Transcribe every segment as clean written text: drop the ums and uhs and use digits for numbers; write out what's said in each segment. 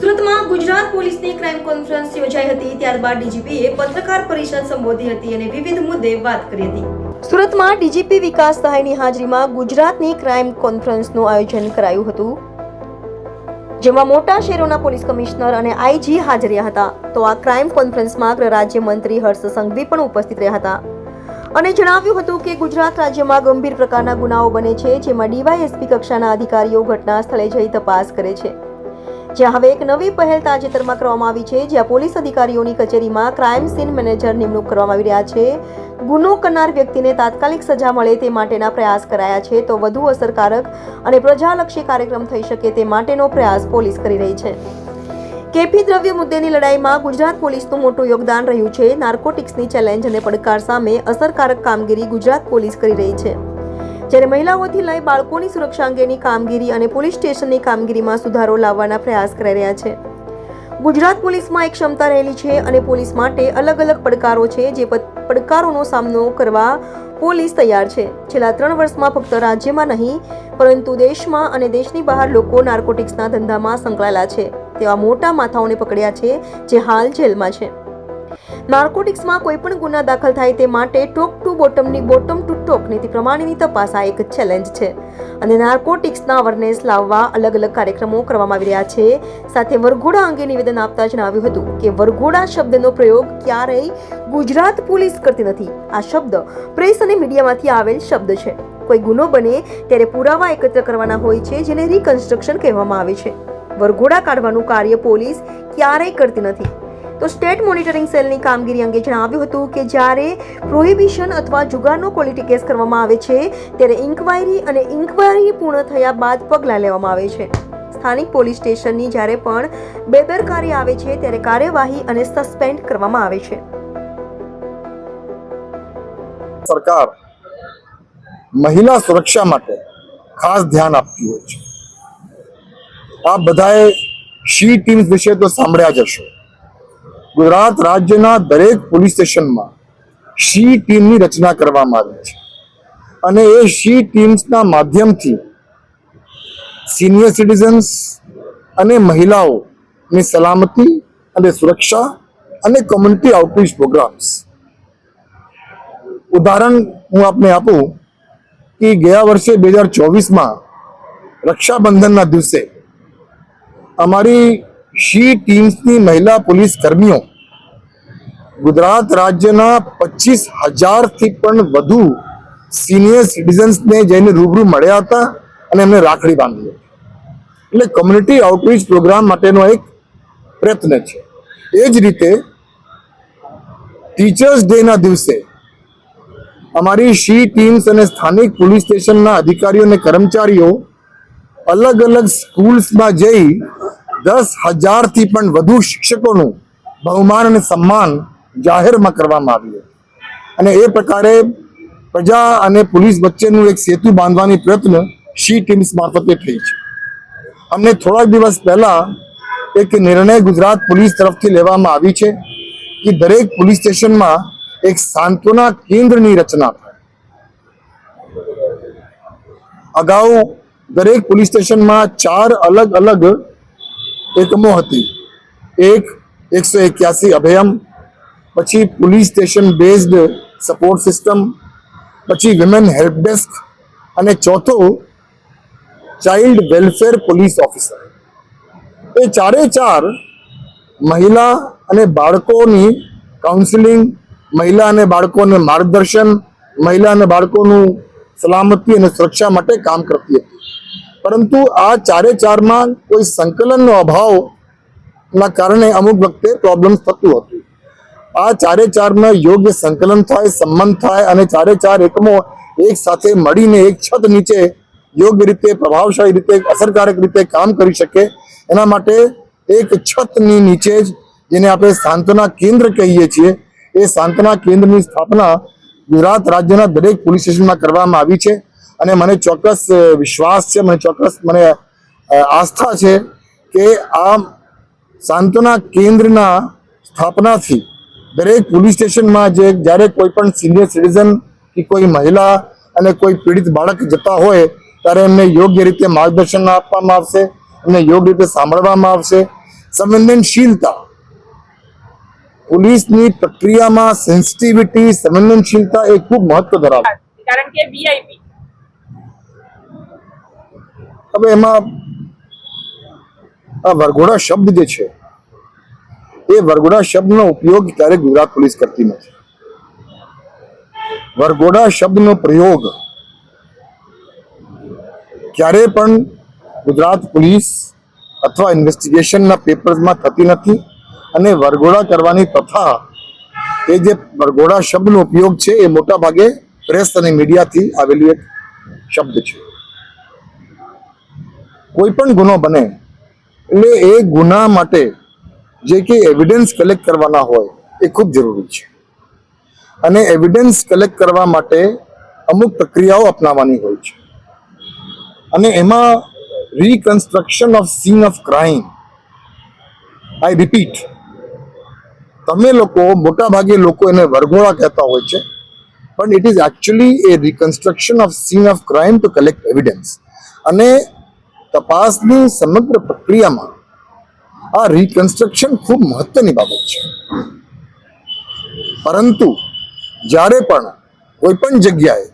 સુરતમાં ગુજરાત પોલીસની crime conference યોજાઈ હતી। ત્યારબાદ ડીજીપીએ પત્રકાર પરિષદ સંબોધી હતી અને વિવિધ મુદ્દે વાત કરી હતી। સુરતમાં ડીજીપી વિકાસ સહાયની હાજરીમાં ગુજરાતની ક્રાઇમ કોન્ફરન્સનું આયોજન કરાયું હતું, જેમાં મોટા શહેરોના પોલીસ કમિશનર અને આઈજી હાજર રહ્યા હતા। તો આ ક્રાઇમ કોન્ફરન્સમાં ગૃહ રાજ્ય મંત્રી હર્ષ સંઘવી પણ ઉપસ્થિત રહ્યા હતા અને જણાવ્યું હતું કે ગુજરાત રાજ્યમાં ગંભીર પ્રકારના ગુનાઓ બને છે, જેમાં ડીવાયએસપી કક્ષાના અધિકારીઓ ઘટના સ્થળે જઈ તપાસ કરે છે। જ્યાં હવે એક નવી પહેલ તાજેતરમાં કરવામાં આવી છે, જ્યાં પોલીસ અધિકારીઓની કચેરીમાં ક્રાઇમ સીન મેનેજર નિમણૂક કરવામાં આવી રહ્યા છે। ગુનો કરનાર વ્યક્તિને તાત્કાલિક સજા મળે તે માટેના પ્રયાસ કરાયા છે, તો વધુ અસરકારક અને પ્રજાલક્ષી કાર્યક્રમ થઈ શકે તે માટેનો પ્રયાસ પોલીસ કરી રહી છે। કેફી દ્રવ્ય મુદ્દેની લડાઈમાં ગુજરાત પોલીસનું મોટું યોગદાન રહ્યું છે। નાર્કોટિક્સની ચેલેન્જ અને પડકાર સામે અસરકારક કામગીરી ગુજરાત પોલીસ કરી રહી છે, જ્યારે મહિલાઓથી લઈ બાળકોની સુરક્ષા અંગેની કામગીરી અને પોલીસ સ્ટેશનની કામગીરીમાં સુધારો લાવવાના પ્રયાસ કરી રહ્યા છે। ગુજરાત પોલીસમાં એક ક્ષમતા રહેલી છે અને પોલીસ માટે અલગ અલગ પડકારો છે, જે પડકારોનો સામનો કરવા પોલીસ તૈયાર છે। છેલ્લા 3 વર્ષમાં ફક્ત રાજ્યમાં નહીં પરંતુ દેશમાં અને દેશની બહાર લોકો નાર્કોટિક્સના ધંધામાં સંકળાયેલા છે તેવા મોટા માથાઓને પકડ્યા છે, જે હાલ જેલમાં છે। નાર્કોટિક્સમાં કોઈ પણ ગુના દાખલ થાય તે માટે ટોપ ટુ બોટમની બોટમ ટુ ટોપ નીતિ પ્રમાણેની તપાસ આ એક ચેલેન્જ છે અને નાર્કોટિક્સના અવેરનેસ લાવવા અલગ અલગ કાર્યક્રમો કરવામાં આવી રહ્યા છે। સાથે વરઘોડા અંગે નિવેદન આપતા જણાવ્યું હતું કે વરઘોડા શબ્દનો પ્રયોગ ક્યારેય ગુજરાત પોલીસ કરતી નથી। આ શબ્દ પ્રેસ અને મીડિયામાંથી આવેલ શબ્દ છે। કોઈ ગુનો બને ત્યારે પુરાવા એકત્ર કરવાના હોય છે, જેને રિકન્સ્ટ્રક્શન કહેવામાં આવે છે। વરઘોડા કાઢવાનું કાર્ય પોલીસ ક્યારેય કરતી નથી। તો સ્ટેટ મોનિટરિંગ સેલની કામગીરી અંગે જણાવ્યું હતું કે જ્યારે પ્રોહિબિશન અથવા જુગારનો ક્વોલિટી કેસ કરવામાં આવે છે ત્યારે ઇન્ક્વાયરી પૂર્ણ થયા બાદ પગલાં લેવામાં આવે છે। સ્થાનિક પોલીસ સ્ટેશનની જ્યારે પણ બેદરકારી આવે છે ત્યારે કાર્યવાહી અને સસ્પેન્ડ કરવામાં આવે છે। સરકાર મહિલા સુરક્ષા માટે ખાસ ધ્યાન આપતી હોય છે। આપ બધાએ શી ટીમ્સ વિશે તો સાંભળ્યા જ હશે। ગુજરાત રાજ્યના દરેક પોલીસ સ્ટેશનમાં શી ટીમની રચના કરવામાં આવી છે અને એ શી ટીમ્સના માધ્યમથી સિનિયર સિટીઝન્સ અને મહિલાઓની સલામતી અને સુરક્ષા અને કોમ્યુનિટી આઉટરીચ પ્રોગ્રામ્સ, ઉદાહરણ હું આપને આપું કે ગયા વર્ષે 2024માં રક્ષાબંધનના દિવસે અમારી શી ટીમ્સની મહિલા પોલીસ કર્મીઓ ગુજરાત રાજ્યના 25,000થી પણ વધુ સિનિયર સિટીઝન્સને જઈને રૂબરૂ મળ્યા હતા અને એમને રાખડી બાંધી હતી। એટલે કોમ્યુનિટી આઉટરીચ પ્રોગ્રામ માટેનો એક પ્રયત્ન છે। એ જ રીતે ટીચર્સ ડેના દિવસે અમારી શી ટીમ્સ અને સ્થાનિક પોલીસ સ્ટેશનના અધિકારીઓ અને કર્મચારીઓ અલગ અલગ સ્કૂલ્સમાં જઈ 10,000થી પણ વધુ શિક્ષકોનું બહુમાન અને સન્માન જાહેરમાં કરવામાં આવ્યું અને એ પ્રકારે પ્રજા અને પોલીસ વચ્ચેનું એક સેતુ બાંધવાની પ્રયત્ન શી ટીમ્સ મારફતે થઈ છે। અમને થોડાક દિવસ પહેલા એક નિર્ણય ગુજરાત પોલીસ તરફથી લેવામાં આવી છે કે દરેક પોલીસ સ્ટેશનમાં એક સાંત્વના કેન્દ્રની રચના થાય। અગાઉ દરેક પોલીસ સ્ટેશનમાં 4 અલગ અલગ એકમો હતી। એક 181 અભયમ, પછી police station based support system, પછી વિમેન હેલ્પ ડેસ્ક અને ચોથો ચાઇલ્ડ વેલફેર પોલીસ ઓફિસર। એ ચારે ચાર મહિલા અને બાળકોની કાઉન્સિલિંગ, મહિલા અને બાળકોને માર્ગદર્શન, મહિલા અને બાળકોનું સલામતી અને સુરક્ષા માટે કામ કરતી હતી। પરંતુ આ ચારે ચારમાં કોઈ સંકલનનો અભાવના કારણે અમુક વખતે પ્રોબ્લેમ્સ થતું હતું। આ ચારે ચારમાં યોગ્ય સંકલન થાય, સંબંધ થાય અને ચારે ચાર એકમો એક સાથે મળીને એક છત નીચે યોગ્ય રીતે, પ્રભાવશાળી રીતે, અસરકારક રીતે કામ કરી શકે, એના માટે એક છતની નીચે જ જેને આપણે સાંત્વના કેન્દ્ર કહીએ છીએ, એ સાંત્વના કેન્દ્રની સ્થાપના ગુજરાત રાજ્યના દરેક પોલીસ સ્ટેશનમાં કરવામાં આવી છે અને મને ચોક્કસ વિશ્વાસ છે, મને આસ્થા છે કે આ સાંત્વના કેન્દ્રના સ્થાપનાથી દરેક પોલીસ સ્ટેશનમાં જ્યારે કોઈ પણ સિનિયર સિટીઝન કે કોઈ મહિલા અને કોઈ પીડિત બાળક જતા હોય ત્યારે એમને યોગ્ય રીતે માર્ગદર્શન આપવામાં આવશે, એમને યોગ્ય રીતે સાંભળવામાં આવશે। સંવેદનશીલતા, પોલીસની પ્રક્રિયામાં સેન્સિટિવિટી, સંવેદનશીલતા એ ખૂબ મહત્વ ધરાવે. કારણ કે વીઆઈપી હવે એમાં આ વરઘોડા શબ્દ જે છે એ વરઘોડા શબ્દનો ઉપયોગ ક્યારેક ગુજરાત પોલીસ કરતી નથી. વરઘોડા શબ્દનો પ્રયોગ ક્યારે પણ ગુજરાત પોલીસ અથવા ઇન્વેસ્ટિગેશનના પેપર્સમાં થતી નથી. અને વરઘોડા કરવાની પ્રથા, એ જે વરઘોડા શબ્દનો ઉપયોગ છે એ મોટા ભાગે પ્રેસ અને મીડિયાથી આવેલું એક શબ્દ છે. કોઈ પણ ગુનો બને એટલે એ ગુના માટે જે કે એવિડન્સ કલેક્ટ કરવાના હોય એ ખૂબ જરૂરી છે. અને એવિડન્સ કલેક્ટ કરવા માટે અમુક પ્રક્રિયાઓ અપનાવવાની હોય છે. અને એમાં reconstruction of scene of crime, I repeat, તમે લોકો મોટા ભાગે લોકો એને વરઘોડા કહેતા હોય છે, પણ it is actually A reconstruction of scene of crime two collect evidence. અને તપાસની સમગ્ર પ્રક્રિયામાં આ રિકન્સ્ટ્રક્શન ખૂબ મહત્વની બાબત છે. પરંતુ જ્યારે પણ કોઈ પણ જગ્યાએ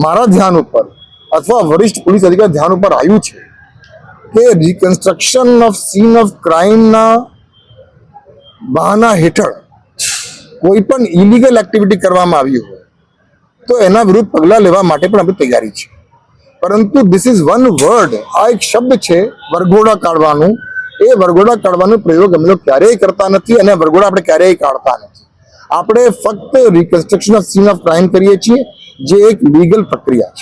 મારા ધ્યાન ઉપર અથવા વરિષ્ઠ પોલીસ અધિકારી ધ્યાન ઉપર આવ્યું છે કે રિકન્સ્ટ્રક્શન ઓફ સીન ઓફ ક્રાઇમના બહાના હેઠળ કોઈ પણ ઇલીગલ એક્ટિવિટી કરવામાં આવી હોય તો એના વિરુદ્ધ પગલાં લેવા માટે પણ આપણી તૈયારી છે. પરંતુ ધીસ ઇઝ વન વર્ડ, આ એક શબ્દ છે વરઘોડા કાઢવાનું. એ વરઘોડા કાઢવાનો પ્રયોગ અમે લોકો ક્યારેય કરતા નથી અને વરઘોડા આપણે ક્યારેય કાઢતા નથી. આપણે ફક્ત reconstruction of scene of crime કરીએ છીએ, જે એક લીગલ પ્રક્રિયા છે.